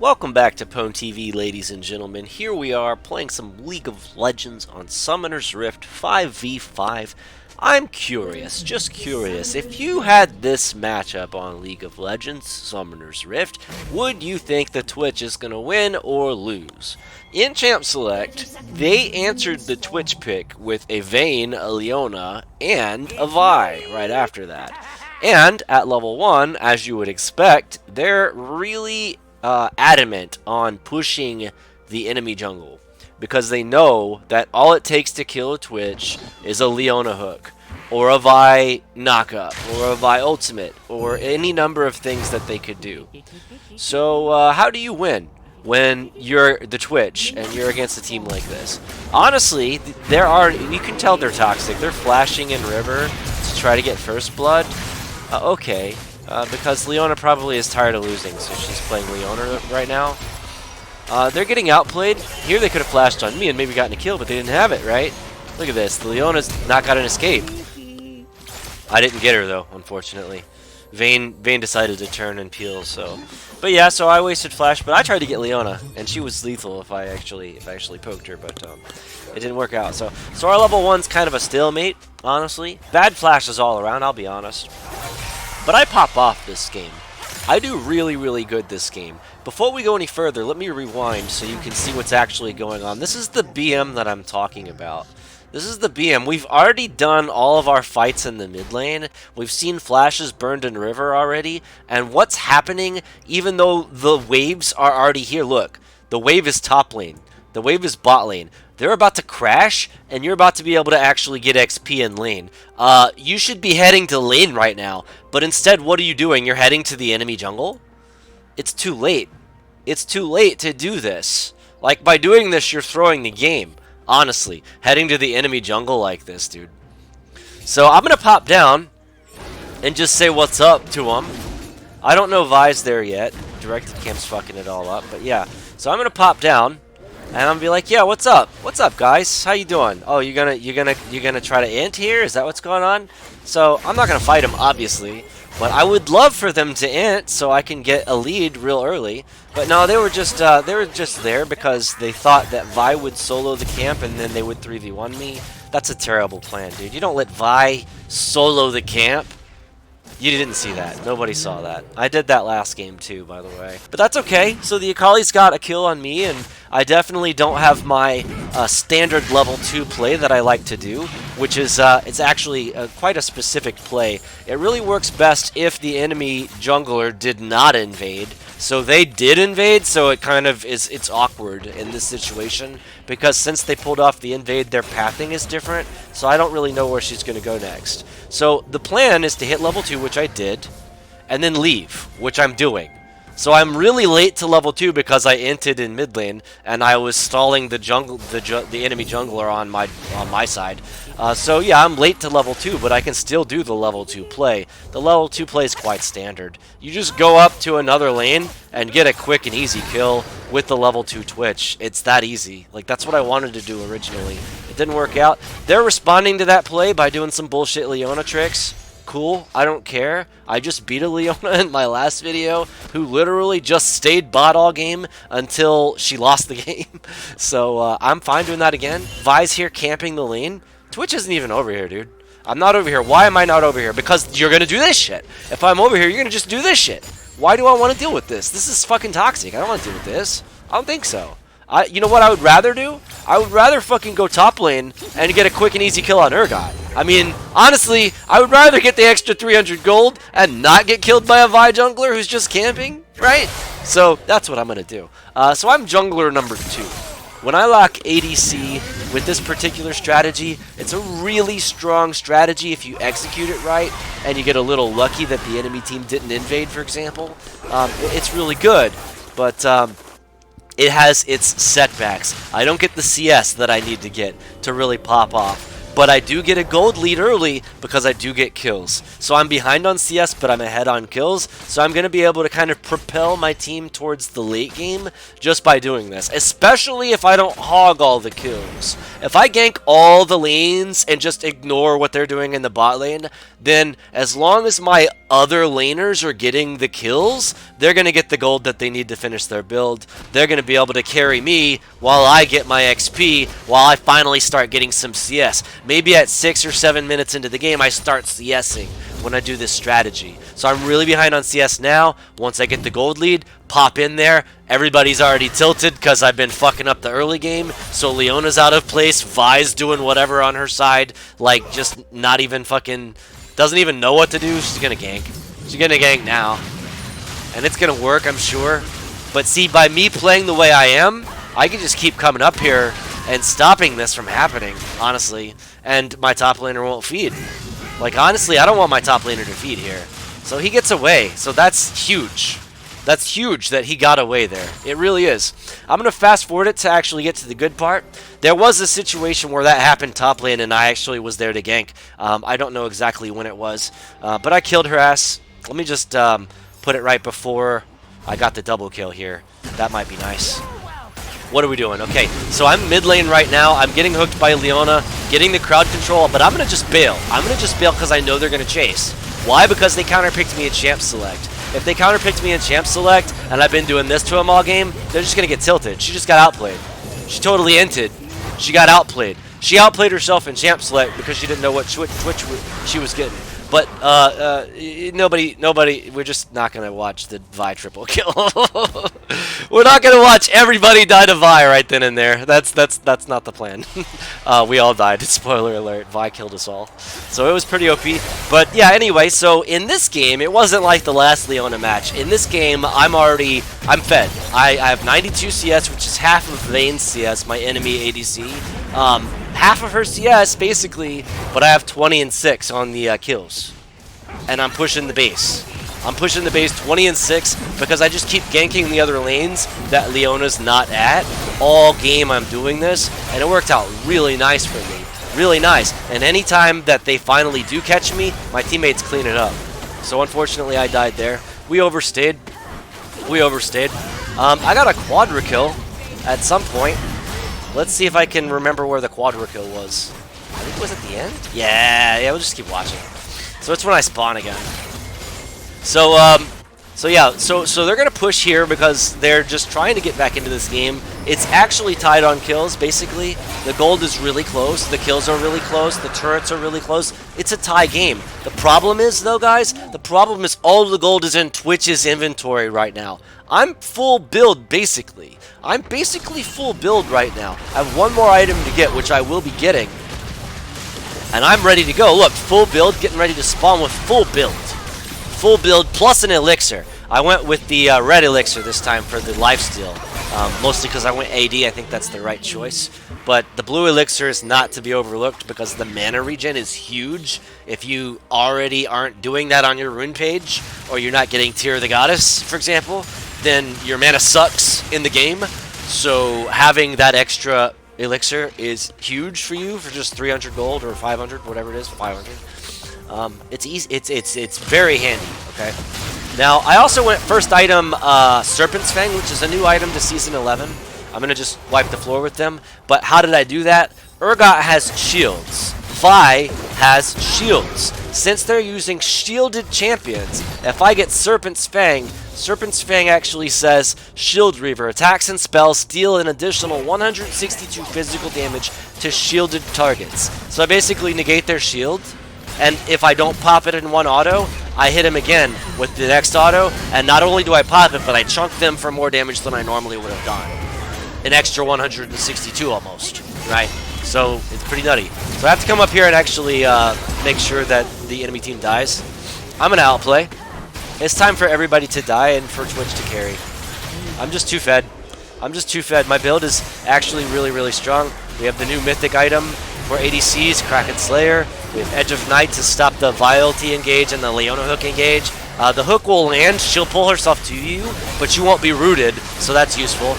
Welcome back to Pwn TV, ladies and gentlemen. Here we are playing some League of Legends on Summoner's Rift 5v5. I'm curious, just curious, if you had this matchup on League of Legends, Summoner's Rift, would you think the Twitch is going to win or lose? In Champ Select, they answered the Twitch pick with a Vayne, a Leona, and a Vi right after that. And at level 1, as you would expect, they're really adamant on pushing the enemy jungle because they know that all it takes to kill a Twitch is a Leona hook or a Vi knockup or a Vi ultimate or any number of things that they could do. So how do you win when you're the Twitch and you're against a team like this? Honestly, you can tell they're toxic. They're flashing in river to try to get first blood. Okay. Because Leona probably is tired of losing, so she's playing Leona right now. They're getting outplayed. Here they could have flashed on me and maybe gotten a kill, but they didn't have it, right? Look at this. The Leona's not got an escape. I didn't get her, though, unfortunately. Vayne decided to turn and peel, so... But yeah, so I wasted flash, but I tried to get Leona, and she was lethal if I actually poked her, but it didn't work out. So our level 1's kind of a stalemate, honestly. Bad flashes all around, I'll be honest. But I pop off this game. I do really, really good this game. Before we go any further, let me rewind so you can see what's actually going on. This is the BM that I'm talking about. This is the BM. We've already done all of our fights in the mid lane. We've seen flashes burned in river already. And what's happening, even though the waves are already here, look, the wave is top lane. The wave is bot lane. They're about to crash, and you're about to be able to actually get XP in lane. You should be heading to lane right now, but instead, what are you doing? You're heading to the enemy jungle? It's too late. It's too late to do this. Like, by doing this, you're throwing the game. Honestly, heading to the enemy jungle like this, dude. So, I'm going to pop down and just say what's up to them. I don't know Vi's there yet. Directed Camp's fucking it all up, but yeah. So, I'm going to pop down. And I'm gonna be like, yeah, what's up? What's up, guys? How you doing? Oh, you're gonna try to int here? Is that what's going on? So I'm not gonna fight him, obviously, but I would love for them to int so I can get a lead real early. But no, they were just there because they thought that Vi would solo the camp and then they would 3v1 me. That's a terrible plan, dude. You don't let Vi solo the camp. You didn't see that. Nobody saw that. I did that last game too, by the way. But that's okay. So the Akali's got a kill on me, and I definitely don't have my standard level 2 play that I like to do, which is it's actually quite a specific play. It really works best if the enemy jungler did not invade. So they did invade, so it kind of is, it's awkward in this situation, because since they pulled off the invade, their pathing is different, so I don't really know where she's going to go next. So the plan is to hit level 2, which I did, and then leave, which I'm doing. So I'm really late to level 2 because I inted in mid lane, and I was stalling the enemy jungler on my side. So yeah, I'm late to level 2, but I can still do the level 2 play. The level 2 play is quite standard. You just go up to another lane and get a quick and easy kill with the level 2 Twitch. It's that easy. Like, that's what I wanted to do originally. It didn't work out. They're responding to that play by doing some bullshit Leona tricks. Cool, I don't care. I just beat a Leona in my last video who literally just stayed bot all game until she lost the game. So I'm fine doing that again. Vi's here camping the lane. Twitch isn't even over here, dude. I'm not over here. Why am I not over here? Because you're going to do this shit. If I'm over here, you're going to just do this shit. Why do I want to deal with this? This is fucking toxic. I don't want to deal with this. I don't think so. You know what I would rather do? I would rather fucking go top lane and get a quick and easy kill on Urgot. I mean, honestly, I would rather get the extra 300 gold and not get killed by a Vi jungler who's just camping, right? So that's what I'm going to do. So I'm jungler number 2. When I lock ADC with this particular strategy, it's a really strong strategy if you execute it right and you get a little lucky that the enemy team didn't invade, for example. It's really good, but... it has its setbacks. I don't get the CS that I need to get to really pop off. but I do get a gold lead early because I do get kills. So I'm behind on CS, but I'm ahead on kills. So I'm going to be able to kind of propel my team towards the late game just by doing this, especially if I don't hog all the kills. If I gank all the lanes and just ignore what they're doing in the bot lane, then as long as my other laners are getting the kills, they're going to get the gold that they need to finish their build. They're going to be able to carry me while I get my XP, while I finally start getting some CS. Maybe at 6 or 7 minutes into the game, I start CSing when I do this strategy. So I'm really behind on CS now. Once I get the gold lead, pop in there. Everybody's already tilted because I've been fucking up the early game. So Leona's out of place. Vi's doing whatever on her side. Like, just not even fucking... doesn't even know what to do. She's gonna gank. She's gonna gank now. And it's gonna work, I'm sure. But see, by me playing the way I am, I can just keep coming up here and stopping this from happening, honestly. And my top laner won't feed. Like, honestly, I don't want my top laner to feed here. So he gets away. So that's huge. That's huge that he got away there. It really is. I'm going to fast forward it to actually get to the good part. There was a situation where that happened top lane, and I actually was there to gank. I don't know exactly when it was, but I killed her ass. Let me just put it right before I got the double kill here. That might be nice. What are we doing? Okay, so I'm mid lane right now. I'm getting hooked by Leona, getting the crowd control, but I'm going to just bail. I'm going to just bail because I know they're going to chase. Why? Because they counterpicked me in Champ Select. If they counterpicked me in Champ Select, and I've been doing this to them all game, they're just going to get tilted. She just got outplayed. She totally inted. She got outplayed. She outplayed herself in Champ Select because she didn't know what Twitch she was getting. But nobody, we're just not going to watch the Vi triple kill. We're not going to watch everybody die to Vi right then and there. That's not the plan. We all died. Spoiler alert. Vi killed us all. So it was pretty OP. But yeah, anyway, so in this game, it wasn't like the last Leona match. In this game, I'm fed. I have 92 CS, which is half of Vane's CS, my enemy ADC. Half of her CS, basically, but I have 20 and 6 on the kills. And I'm pushing the base. I'm pushing the base 20 and 6 because I just keep ganking the other lanes that Leona's not at. All game I'm doing this, and it worked out really nice for me. Really nice. And anytime that they finally do catch me, my teammates clean it up. So unfortunately, I died there. We overstayed. We overstayed. I got a quadra kill at some point. Let's see if I can remember where the quadra kill was. I think it was at the end? Yeah, we'll just keep watching. So it's when I spawn again. So they're going to push here because they're just trying to get back into this game. It's actually tied on kills, basically. The gold is really close. The kills are really close. The turrets are really close. It's a tie game. The problem is, though, guys, the problem is all of the gold is in Twitch's inventory right now. I'm full build, basically. I'm basically full build right now. I have one more item to get, which I will be getting. And I'm ready to go. Look, full build, getting ready to spawn with full build. Full build plus an elixir. I went with the red elixir this time for the lifesteal. Mostly because I went AD. I think that's the right choice. But the blue elixir is not to be overlooked because the mana regen is huge. If you already aren't doing that on your rune page, or you're not getting Tear of the Goddess, for example, then your mana sucks in the game. So having that extra elixir is huge for you for just 300 gold or 500, whatever it is, 500. It's easy. It's very handy. Okay. Now I also went first item Serpent's Fang, which is a new item to Season 11. I'm gonna just wipe the floor with them. But how did I do that? Urgot has shields. Vi has shields. Since they're using shielded champions, if I get Serpent's Fang actually says Shield Reaver. Attacks and spells deal an additional 162 physical damage to shielded targets. So I basically negate their shield, and if I don't pop it in one auto, I hit him again with the next auto, and not only do I pop it, but I chunk them for more damage than I normally would have done. An extra 162 almost, right? So it's pretty nutty. So I have to come up here and actually make sure that the enemy team dies. I'm gonna outplay. It's time for everybody to die and for Twitch to carry. I'm just too fed. I'm just too fed. My build is actually really, really strong. We have the new mythic item for ADCs, Kraken Slayer. We have Edge of Night to stop the Violity engage and the Leona hook engage. The hook will land. She'll pull herself to you, but you won't be rooted, so that's useful.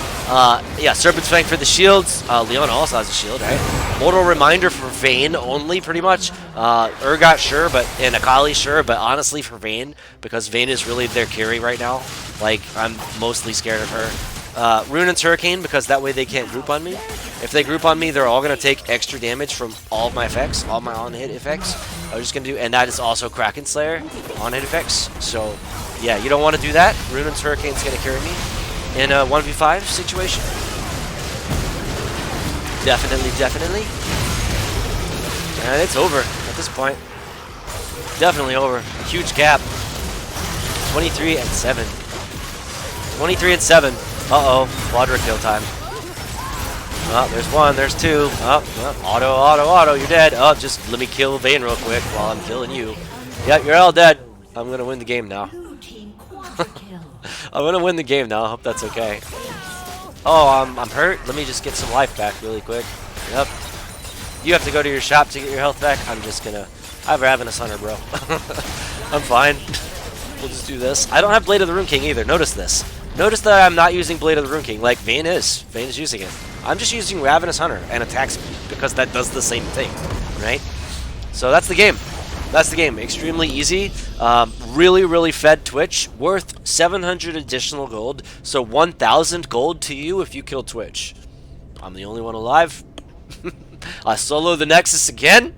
Yeah, Serpent's Fang for the shields. Leona also has a shield, right? Mortal Reminder for Vayne only, pretty much. Urgot, sure, and Akali, sure, but honestly for Vayne, because Vayne is really their carry right now. Like, I'm mostly scared of her. Ruinant's Hurricane, because that way they can't group on me. If they group on me, they're all going to take extra damage from all of my effects, all my on-hit effects. I'm just going to do, and that is also Kraken Slayer on-hit effects. So, yeah, you don't want to do that. Ruinant's Hurricane's going to carry me in a 1v5 situation. Definitely, definitely. And it's over at this point. Definitely over. Huge gap. 23 and 7. 23 and 7. Uh-oh. Quadra kill time. Oh, there's one. There's two. Oh, auto. You're dead. Oh, just let me kill Vayne real quick while I'm killing you. Yep, you're all dead. I'm going to win the game now. I'm going to win the game now. I hope that's okay. Oh, I'm hurt. Let me just get some life back really quick. Yep. You have to go to your shop to get your health back. I'm just going to... I have Ravenous Hunter, bro. I'm fine. We'll just do this. I don't have Blade of the Rune King either. Notice this. Notice that I'm not using Blade of the Rune King like Vayne is. Vayne is using it. I'm just using Ravenous Hunter and attack speed because that does the same thing, right? So that's the game. That's the game. Extremely easy. Really fed Twitch. Worth 700 additional gold. So 1,000 gold to you if you kill Twitch. I'm the only one alive. I solo the Nexus again.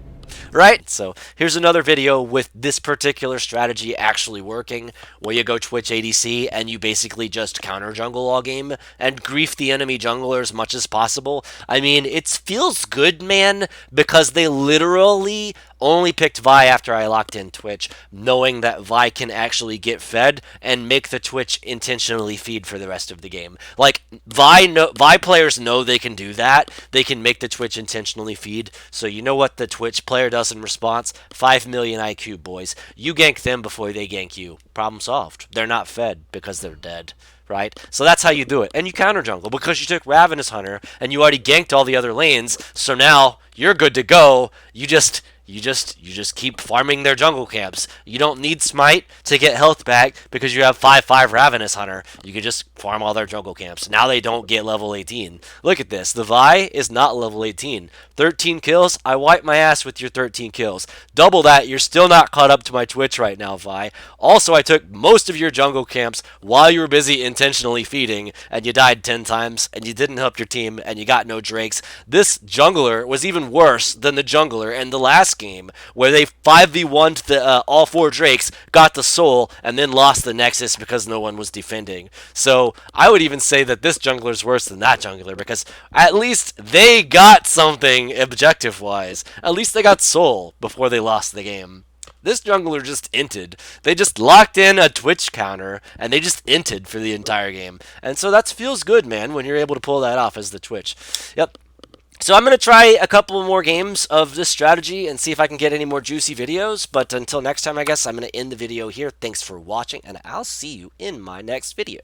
Right? So here's another video with this particular strategy actually working, where you go Twitch ADC and you basically just counter jungle all game and grief the enemy jungler as much as possible. I mean, it feels good, man, because they literally only picked Vi after I locked in Twitch, knowing that Vi can actually get fed and make the Twitch intentionally feed for the rest of the game. Like, Vi players know they can do that. They can make the Twitch intentionally feed. So you know what the Twitch player does in response? 5 million IQ, boys. You gank them before they gank you. Problem solved. They're not fed because they're dead. Right? So that's how you do it. And you counter jungle because you took Ravenous Hunter and you already ganked all the other lanes. So now you're good to go. You just keep farming their jungle camps. You don't need Smite to get health back because you have 5/5 Ravenous Hunter. You can just farm all their jungle camps. Now they don't get level 18. Look at this. The Vi is not level 18. 13 kills. I wipe my ass with your 13 kills. Double that. You're still not caught up to my Twitch right now, Vi. Also, I took most of your jungle camps while you were busy intentionally feeding, and you died 10 times, and you didn't help your team, and you got no drakes. This jungler was even worse than the jungler in the last game, where they 5v1'd all 4 drakes, got the soul, and then lost the nexus because no one was defending. So I would even say that this jungler is worse than that jungler, because at least they got something objective-wise. At least they got soul before they lost the game. This jungler just inted. They just locked in a Twitch counter, and they just inted for the entire game. And so that feels good, man, when you're able to pull that off as the Twitch. Yep. So I'm going to try a couple more games of this strategy and see if I can get any more juicy videos. But until next time, I guess I'm going to end the video here. Thanks for watching, and I'll see you in my next video.